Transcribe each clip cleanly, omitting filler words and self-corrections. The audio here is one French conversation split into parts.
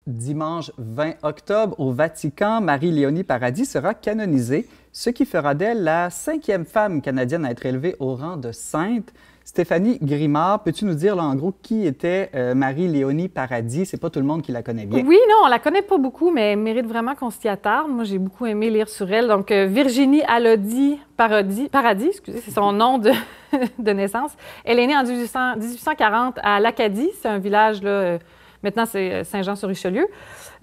Dimanche 20 octobre, au Vatican, Marie-Léonie Paradis sera canonisée, ce qui fera d'elle la 5e femme canadienne à être élevée au rang de sainte. Stéphanie Grimard, peux-tu nous dire là, en gros qui était Marie-Léonie Paradis? C'est pas tout le monde qui la connaît bien. Oui, non, on la connaît pas beaucoup, mais elle mérite vraiment qu'on s'y attarde. Moi, j'ai beaucoup aimé lire sur elle. Donc, Virginie Alodie Paradis, excusez, c'est son nom de, de naissance. Elle est née en 1840 à l'Acadie. C'est un village, là, maintenant c'est Saint-Jean-sur-Richelieu.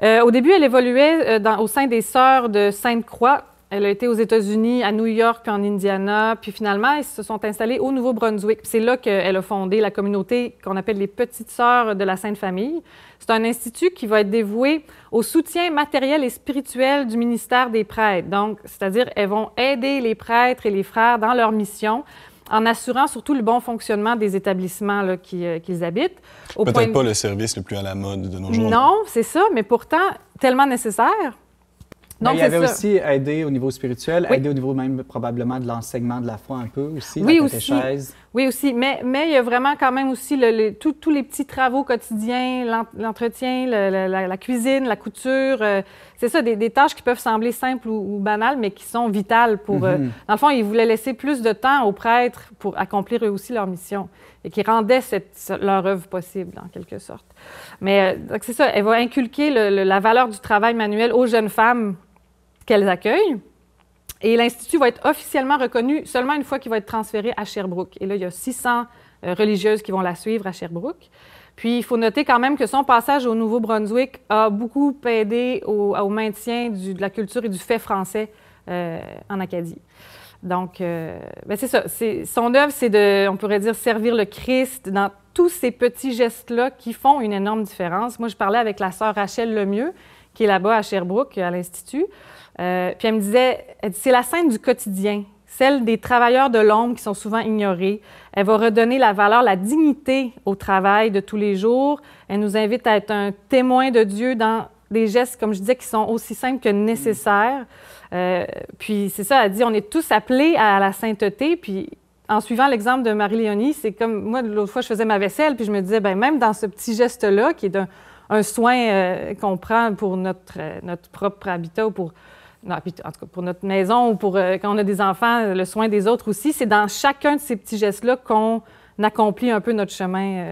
Au début, elle évoluait au sein des Sœurs de Sainte-Croix. Elle a été aux États-Unis, à New York, puis en Indiana. Puis finalement, elles se sont installées au Nouveau-Brunswick. C'est là qu'elle a fondé la communauté qu'on appelle les Petites Sœurs de la Sainte Famille. C'est un institut qui va être dévoué au soutien matériel et spirituel du ministère des prêtres. Donc, c'est-à-dire, elles vont aider les prêtres et les frères dans leur mission en assurant surtout le bon fonctionnement des établissements là, qu'ils habitent. Peut-être pas le service le plus à la mode de nos jours. Non, c'est ça, mais pourtant tellement nécessaire. Donc, il y avait aussi aidé au niveau spirituel, oui. Aidé au niveau même probablement de l'enseignement de la foi un peu aussi, oui, la catéchèse. Oui, aussi. Mais il y a vraiment quand même aussi tous les petits travaux quotidiens, l'entretien, la cuisine, la couture. C'est ça, des tâches qui peuvent sembler simples ou banales, mais qui sont vitales pour... Dans le fond, ils voulaient laisser plus de temps aux prêtres pour accomplir eux aussi leur mission et qui rendaient leur œuvre possible, en quelque sorte. Mais c'est ça, elle va inculquer la valeur du travail manuel aux jeunes femmes qu'elles accueillent. Et l'Institut va être officiellement reconnu seulement une fois qu'il va être transféré à Sherbrooke. Et là, il y a 600 religieuses qui vont la suivre à Sherbrooke. Puis, il faut noter quand même que son passage au Nouveau-Brunswick a beaucoup aidé au maintien de la culture et du fait français en Acadie. Donc, c'est ça. Son œuvre, c'est de, on pourrait dire, servir le Christ dans tous ces petits gestes-là qui font une énorme différence. Moi, je parlais avec la sœur Rachel Lemieux, qui est là-bas à Sherbrooke, à l'Institut. Puis elle me disait, c'est la sainte du quotidien, celle des travailleurs de l'ombre qui sont souvent ignorés. Elle va redonner la valeur, la dignité au travail de tous les jours. Elle nous invite à être un témoin de Dieu dans des gestes, comme je disais, qui sont aussi simples que nécessaires. Puis c'est ça, elle dit, on est tous appelés à la sainteté. Puis en suivant l'exemple de Marie-Léonie, c'est comme, moi, l'autre fois, je faisais ma vaisselle, puis je me disais, bien, même dans ce petit geste-là, qui est un soin qu'on prend pour notre propre habitat ou pour... Non, en tout cas, pour notre maison ou pour quand on a des enfants, le soin des autres aussi, c'est dans chacun de ces petits gestes-là qu'on accomplit un peu notre chemin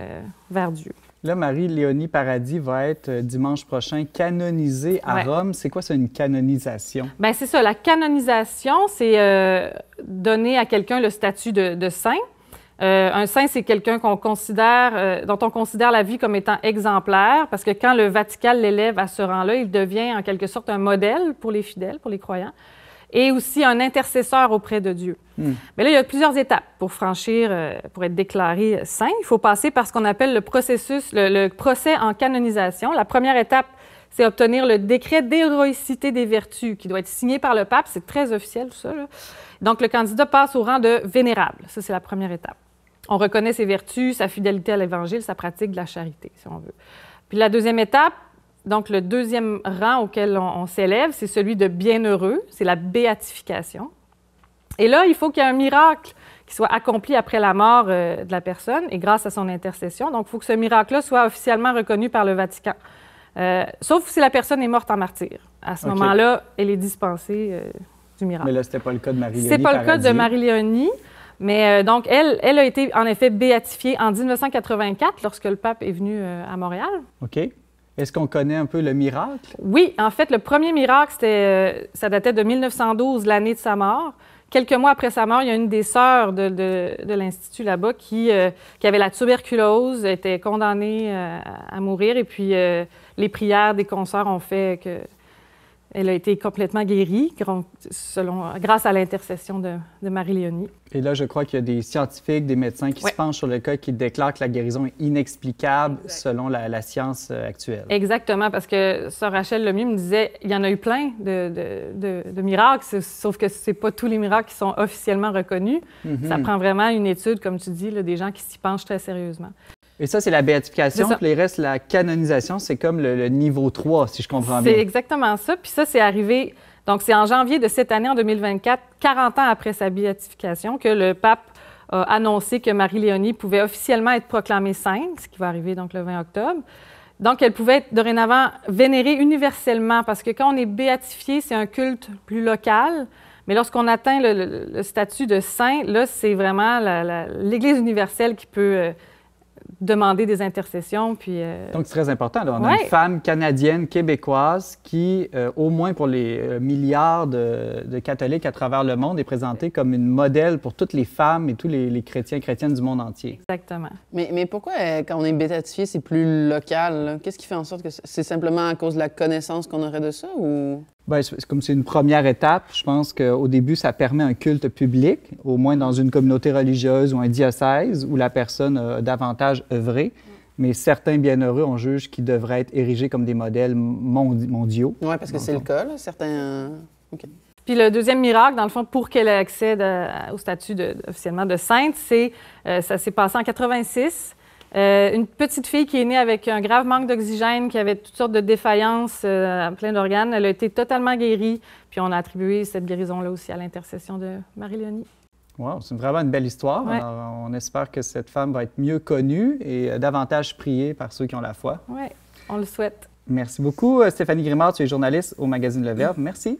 vers Dieu. Là, Marie-Léonie Paradis va être dimanche prochain canonisée à Rome. C'est quoi ça, une canonisation? Bien, c'est ça. La canonisation, c'est donner à quelqu'un le statut de saint. Un saint, c'est quelqu'un dont on considère la vie comme étant exemplaire, parce que quand le Vatican l'élève à ce rang-là, il devient en quelque sorte un modèle pour les fidèles, pour les croyants, et aussi un intercesseur auprès de Dieu. Mais là, il y a plusieurs étapes pour franchir, pour être déclaré saint. Il faut passer par ce qu'on appelle le processus, le procès en canonisation. La première étape, c'est obtenir le décret d'héroïcité des vertus, qui doit être signé par le pape. C'est très officiel, tout ça, là. Donc, le candidat passe au rang de vénérable. Ça, c'est la première étape. On reconnaît ses vertus, sa fidélité à l'Évangile, sa pratique de la charité, si on veut. Puis la deuxième étape, donc le deuxième rang auquel on s'élève, c'est celui de bienheureux, c'est la béatification. Et là, il faut qu'il y ait un miracle qui soit accompli après la mort de la personne et grâce à son intercession. Donc, il faut que ce miracle-là soit officiellement reconnu par le Vatican. Sauf si la personne est morte en martyr. À ce moment-là, elle est dispensée du miracle. Mais là, c'était pas le cas de Marie-Léonie. C'est pas le cas de Marie-Léonie. Mais donc, elle a été en effet béatifiée en 1984 lorsque le pape est venu à Montréal. OK. Est-ce qu'on connaît un peu le miracle? Oui, en fait, le premier miracle, ça datait de 1912, l'année de sa mort. Quelques mois après sa mort, il y a une des sœurs de l'Institut là-bas qui avait la tuberculose, était condamnée à mourir. Et puis, les prières des consoeurs ont fait que... Elle a été complètement guérie grâce à l'intercession de Marie-Léonie. Et là, je crois qu'il y a des scientifiques, des médecins qui se penchent sur le cas, qui déclarent que la guérison est inexplicable selon la science actuelle. Exactement, parce que sœur Rachel Lemieux me disait il y en a eu plein de miracles, sauf que ce n'est pas tous les miracles qui sont officiellement reconnus. Ça prend vraiment une étude, comme tu dis, là, des gens qui s'y penchent très sérieusement. Et ça, c'est la béatification. Puis les restes, la canonisation, c'est comme le niveau 3, si je comprends bien. C'est exactement ça. Puis ça, c'est arrivé... Donc, c'est en janvier de cette année, en 2024, 40 ans après sa béatification, que le pape a annoncé que Marie-Léonie pouvait officiellement être proclamée sainte, ce qui va arriver donc le 20 octobre. Donc, elle pouvait être dorénavant vénérée universellement parce que quand on est béatifié, c'est un culte plus local. Mais lorsqu'on atteint le statut de saint, là, c'est vraiment l'Église universelle qui peut demander des intercessions. Puis, Donc, c'est très important. Là. On a une femme canadienne, québécoise, qui, au moins pour les milliards de catholiques à travers le monde, est présentée comme une modèle pour toutes les femmes et tous les chrétiens et chrétiennes du monde entier. Exactement. Mais pourquoi, quand on est béatifié, c'est plus local? Qu'est-ce qui fait en sorte que c'est simplement à cause de la connaissance qu'on aurait de ça? Ou... Bien, comme c'est une première étape, je pense qu'au début, ça permet un culte public, au moins dans une communauté religieuse ou un diocèse où la personne a davantage œuvré. Mais certains bienheureux, on juge qu'ils devraient être érigés comme des modèles mondiaux. Oui, parce que c'est le cas, là, certains... OK. Puis le deuxième miracle, dans le fond, pour qu'elle accède au statut officiellement de sainte, ça s'est passé en 86. Une petite fille qui est née avec un grave manque d'oxygène, qui avait toutes sortes de défaillances plein d'organes. Elle a été totalement guérie, puis on a attribué cette guérison-là aussi à l'intercession de Marie-Léonie. Wow, c'est vraiment une belle histoire. Ouais. Alors, on espère que cette femme va être mieux connue et davantage priée par ceux qui ont la foi. Oui, on le souhaite. Merci beaucoup, Stéphanie Grimard. Tu es journaliste au magazine Le Verbe. Merci.